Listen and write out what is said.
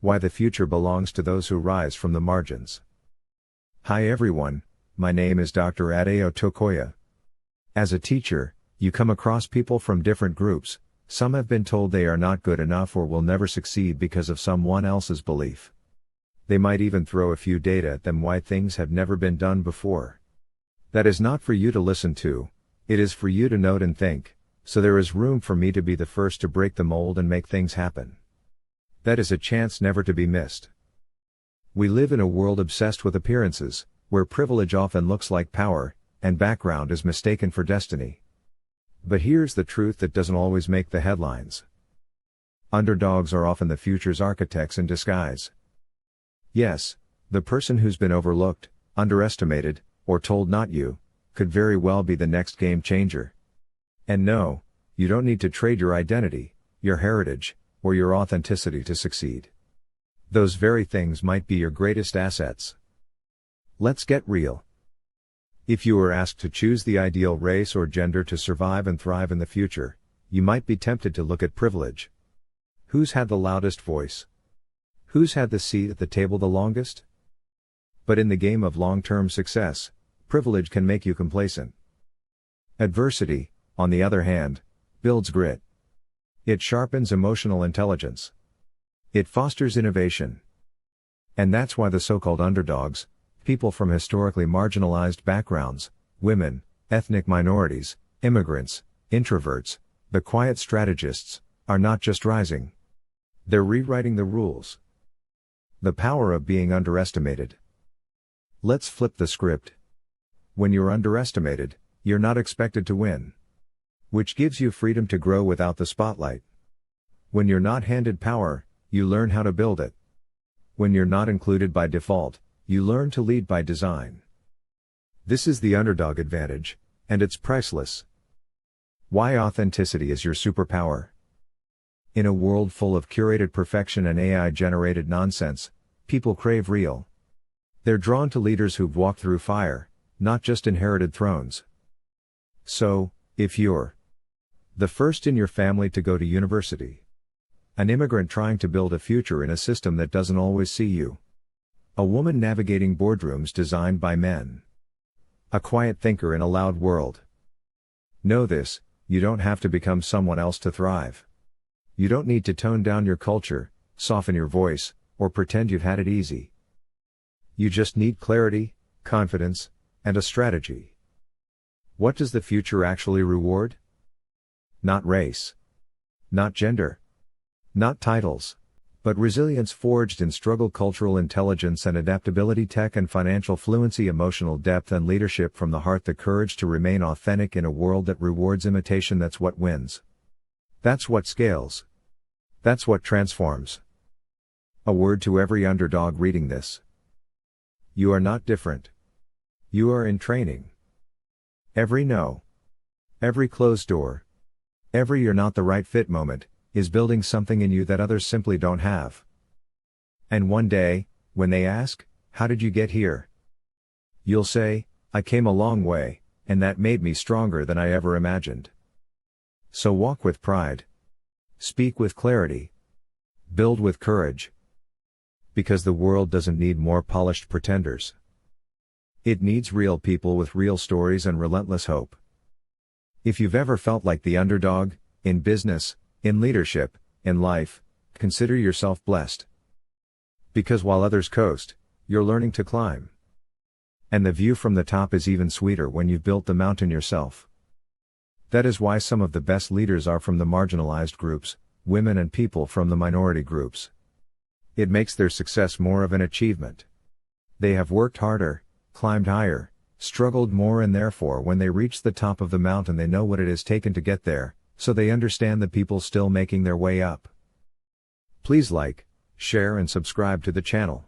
Why the future belongs to those who rise from the margins. Hi everyone, my name is Dr. Ade Otukoya. As a teacher, you come across people from different groups. Some have been told they are not good enough or will never succeed because of someone else's belief. They might even throw a few data at them why things have never been done before. That is not for you to listen to, it is for you to note and think, so there is room for me to be the first to break the mold and make things happen. That is a chance never to be missed. We live in a world obsessed with appearances, where privilege often looks like power, and background is mistaken for destiny. But here's the truth that doesn't always make the headlines. Underdogs are often the future's architects in disguise. Yes, the person who's been overlooked, underestimated, or told not you, could very well be the next game changer. And no, you don't need to trade your identity, your heritage, or your authenticity to succeed. Those very things might be your greatest assets. Let's get real. If you were asked to choose the ideal race or gender to survive and thrive in the future, you might be tempted to look at privilege. Who's had the loudest voice? Who's had the seat at the table the longest? But in the game of long-term success, privilege can make you complacent. Adversity, on the other hand, builds grit. It sharpens emotional intelligence. It fosters innovation. And that's why the so-called underdogs, people from historically marginalized backgrounds, women, ethnic minorities, immigrants, introverts, the quiet strategists, are not just rising. They're rewriting the rules. The power of being underestimated. Let's flip the script. When you're underestimated, you're not expected to win. Which gives you freedom to grow without the spotlight. When you're not handed power, you learn how to build it. When you're not included by default, you learn to lead by design. This is the underdog advantage, and it's priceless. Why authenticity is your superpower. In a world full of curated perfection and AI-generated nonsense, people crave real. They're drawn to leaders who've walked through fire, not just inherited thrones. So, if you're the first in your family to go to university, an immigrant trying to build a future in a system that doesn't always see you, a woman navigating boardrooms designed by men, a quiet thinker in a loud world, know this: you don't have to become someone else to thrive. You don't need to tone down your culture, soften your voice, or pretend you've had it easy. You just need clarity, confidence, and a strategy. What does the future actually reward? Not race. Not gender. Not titles. But resilience forged in struggle, cultural intelligence and adaptability, tech and financial fluency, emotional depth and leadership from the heart, the courage to remain authentic in a world that rewards imitation. That's what wins. That's what scales. That's what transforms. A word to every underdog reading this. You are not different. You are in training. Every no, every closed door, every you're not the right fit moment, is building something in you that others simply don't have. And one day, when they ask, how did you get here? You'll say, I came a long way, and that made me stronger than I ever imagined. So walk with pride. Speak with clarity. Build with courage. Because the world doesn't need more polished pretenders. It needs real people with real stories and relentless hope. If you've ever felt like the underdog, in business, in leadership, in life, consider yourself blessed. Because while others coast, you're learning to climb. And the view from the top is even sweeter when you've built the mountain yourself. That is why some of the best leaders are from the marginalized groups, women and people from the minority groups. It makes their success more of an achievement. They have worked harder, climbed higher, struggled more, and therefore when they reach the top of the mountain they know what it has taken to get there, so they understand the people still making their way up. Please like, share and subscribe to the channel.